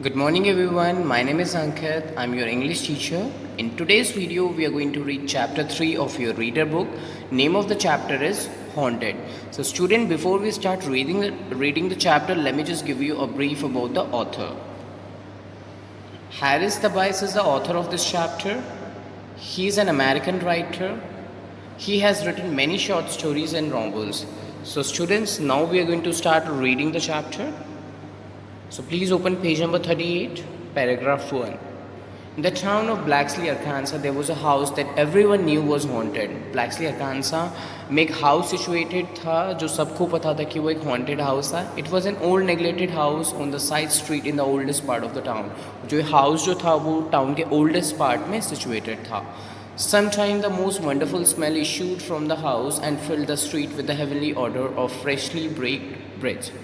Good morning everyone, my name is Ankit, I'm your English teacher. In today's video we are going to read chapter 3 of your reader book. Name of the chapter is Haunted. So student, before we start reading the chapter, let me just give you a brief about the author. Harris Tabais is the author of this chapter. He is an American writer. He has written many short stories and novels. So students, now we are going to start reading the chapter. So please open page number 38, paragraph 1. In the town of Blacksley, Arkansas, there was a house that everyone knew was haunted. Blacksley, Arkansas में एक house situated था जो सबको पता था कि वो एक haunted house था. It was an old neglected house on the side street in the oldest part of the town. जो house जो था वो town के oldest part में situated था. Sometime the most wonderful smell issued from the house and filled the street with the heavenly odor of freshly baked bread.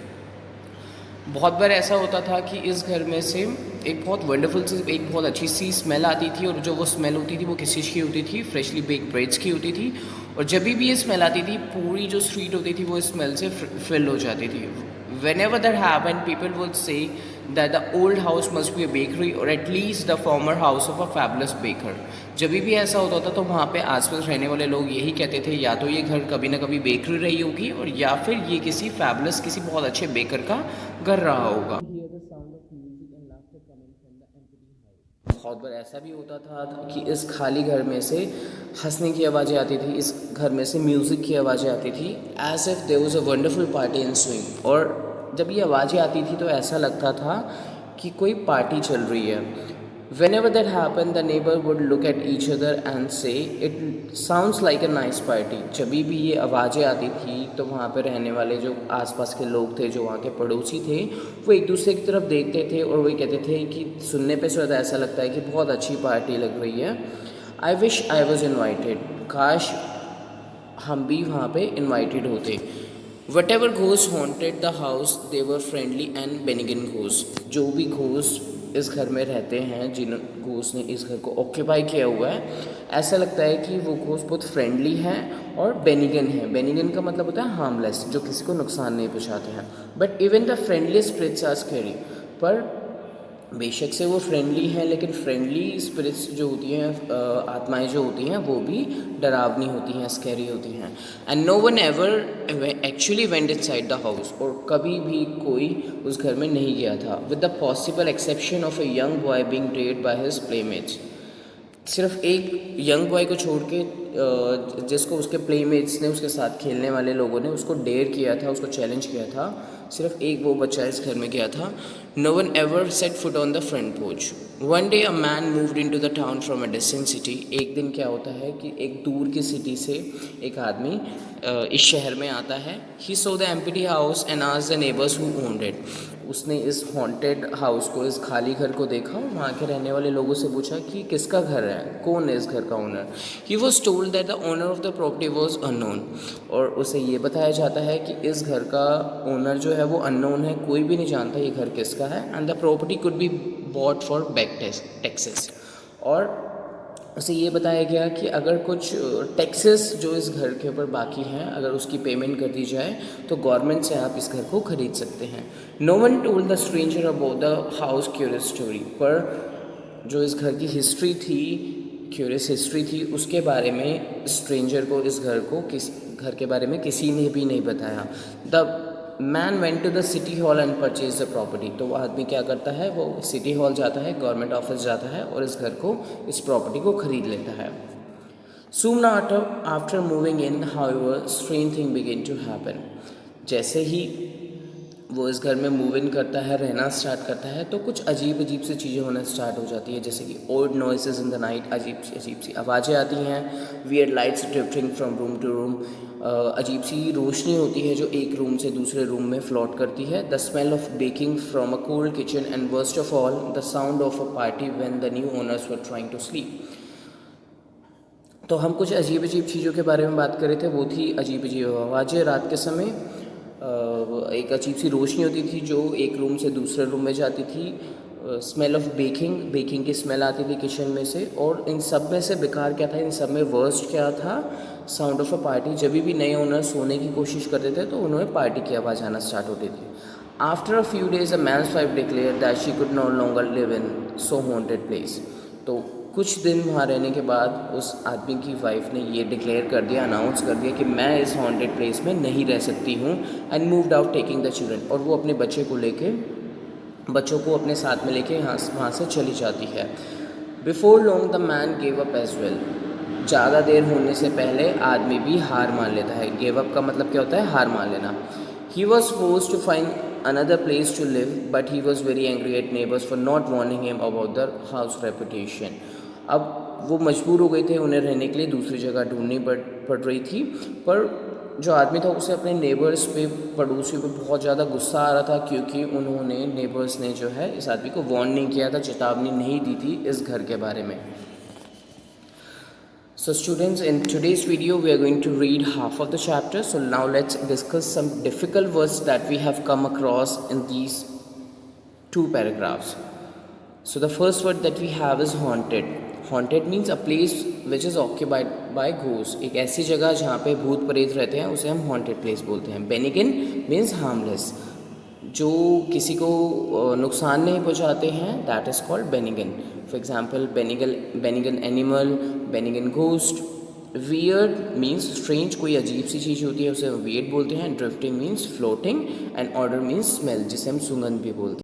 बहुत बार ऐसा होता था कि इस घर में से एक बहुत वंडरफुल सी एक बहुत अच्छी सी स्मेल आती थी, और जो वो स्मेल होती थी वो किस चीज़ की होती थी? फ्रेशली बेक्ड ब्रेड्स की होती थी. और जब भी ये स्मेल आती थी पूरी जो स्ट्रीट होती थी वो स्मेल से फिल हो जाती थी. Whenever that happened, people would say that the old house must be a bakery or at least the former house of a fabulous baker. जब भी ऐसा होता था तो वहाँ पे आसपास रहने वाले लोग यही कहते थे या तो ये घर कभी ना कभी बेकरी रही होगी और या फिर ये किसी फैबुलस किसी बहुत अच्छे बेकर का घर रहा होगा. बहुत बार ऐसा भी होता था कि इस खाली घर में से हंसने की आवाज़ें आती थी, इस घर में से म्यूज़िक की आवाज़ें आती थी, as if there was a wonderful party in swing. और जब ये आवाज़ें आती थी तो ऐसा लगता था कि कोई पार्टी चल रही है. Whenever that happened, the neighbor would look at each other and say, "It sounds like a nice party." जब भी ये आवाज़ें आती थी तो वहाँ पे रहने वाले जो आसपास के लोग थे, जो वहाँ के पड़ोसी थे, वो एक दूसरे की तरफ देखते थे और वो कहते थे कि सुनने पे ज़्यादा ऐसा लगता है कि बहुत अच्छी पार्टी लग रही है. I wish I was invited. काश हम भी वहाँ पे इनवाइटेड होते. Whatever ghosts haunted the house, they were friendly and benignant ghosts. जो भी ghosts इस घर में रहते हैं, जिन घोस्ट ने इस घर को ऑक्यूपाई किया हुआ है, ऐसा लगता है कि वो घोस्ट बहुत फ्रेंडली हैं और बेनिगन है. बेनिगन का मतलब होता है हार्मलेस, जो किसी को नुकसान नहीं पहुंचाते हैं. But even the friendly spirits are scary. पर बेशक से वो फ्रेंडली हैं, लेकिन फ्रेंडली स्पिरिट्स जो होती हैं, आत्माएं जो होती हैं, वो भी डरावनी होती हैं, स्कैरी होती हैं. And no one ever actually went inside the house. और कभी भी कोई उस घर में नहीं गया था, with the possible exception of a young boy being dead by his playmates. सिर्फ एक यंग बॉय को छोड़ के जिसको उसके प्लेमेट्स ने, उसके साथ खेलने वाले लोगों ने उसको डेयर किया था, उसको चैलेंज किया था, सिर्फ एक वो बच्चा इस घर में गया था. No one ever set foot on the front porch. One day a man moved into the town from a distant city. एक दिन क्या होता है कि एक दूर की सिटी से एक आदमी इस शहर में आता है. He saw the empty house and asked the neighbours who owned it. उसने इस हॉन्टेड हाउस को, इस खाली घर को देखा और वहाँ के रहने वाले लोगों से पूछा कि किसका घर है, कौन है इस घर का owner. He was told that the owner of the property was unknown. और उसे ये बताया जाता है कि इस घर का ओनर जो है वो अननोन है, कोई भी नहीं जानता ये घर किसका है. And the property could be bought for back taxes. और उसे ये बताया गया कि अगर कुछ टैक्सेस जो इस घर के ऊपर बाकी हैं, अगर उसकी पेमेंट कर दी जाए तो गवर्नमेंट से आप इस घर को ख़रीद सकते हैं. No one told the stranger about the house curious story. पर जो इस घर की हिस्ट्री थी, क्यूरियस हिस्ट्री थी, उसके बारे में स्ट्रेंजर को, इस घर के बारे में किसी ने भी नहीं बताया. The man went to the city hall and purchase the property. तो वो आदमी क्या करता है, वो सिटी हॉल जाता है, गवर्नमेंट ऑफिस जाता है और इस घर को, इस प्रॉपर्टी को ख़रीद लेता है. Soon after moving in, however, strange thing began to happen. जैसे ही वो इस घर में मूव इन करता है, रहना स्टार्ट करता है, तो कुछ अजीब सी चीज़ें होना स्टार्ट हो जाती है. जैसे कि old noises in the night. अजीब सी आवाज़ें आती हैं. Weird lights drifting from room to room. अजीब सी रोशनी होती है जो एक रूम से दूसरे रूम में फ्लोट करती है. The smell of baking from a cold kitchen and worst of all the sound of a party when the new owners were trying to sleep. तो हम कुछ अजीब चीज़ों के बारे में बात कर रहे थे. वो थी अजीब आवाज़ें रात के समय. एक अजीब सी रोशनी होती थी जो एक रूम से दूसरे रूम में जाती थी. स्मेल ऑफ बेकिंग की स्मेल आती थी किचन में से. और इन सब में से बेकार क्या था, इन सब में वर्स्ट क्या था, साउंड ऑफ अ पार्टी. जब भी नए ओनर सोने की कोशिश करते थे तो उन्हें पार्टी की आवाज़ आना स्टार्ट होती थी. After a few days, a man's wife declared that she could no longer live in so haunted place. तो कुछ दिन वहाँ रहने के बाद उस आदमी की वाइफ ने ये डिक्लेयर कर दिया, अनाउंस कर दिया कि मैं इस हॉन्टेड प्लेस में नहीं रह सकती हूँ, and moved out taking the children, और वो अपने बच्चों को अपने साथ में लेके वहाँ से चली जाती है. Before long the man gave up as well. ज़्यादा देर होने से पहले आदमी भी हार मान लेता है. गिव अप का मतलब क्या होता है? हार मान लेना. He was forced to find another place to live, but he was very angry at neighbors for not warning him about the house reputation. अब वो मजबूर हो गए थे, उन्हें रहने के लिए दूसरी जगह ढूंढनी पड़ रही थी, पर जो आदमी था उसे अपने नेबर्स पे, पड़ोसियों पे बहुत ज़्यादा गुस्सा आ रहा था, क्योंकि उन्होंने, नेबर्स ने जो है इस आदमी को वार्न नहीं किया था, चेतावनी नहीं दी थी इस घर के बारे में. So students, in today's video we are going to read half of the chapter. So now let's discuss some difficult words that we have come across in these two paragraphs. So the first word that we have is haunted. Haunted means a place which is occupied by ghosts. एक ऐसी जगह जहाँ पे भूत प्रेत रहते हैं उसे हम haunted place बोलते हैं. Benignant means harmless. जो किसी को नुकसान नहीं पहुंचाते हैं, that is called benign. For example benign animal, benign ghost. Weird means strange, कोई अजीब सी चीज़ होती है उसे वियर्ड बोलते हैं. Drifting means floating, and order means smell, जिसे हम सुगंध भी बोलते हैं.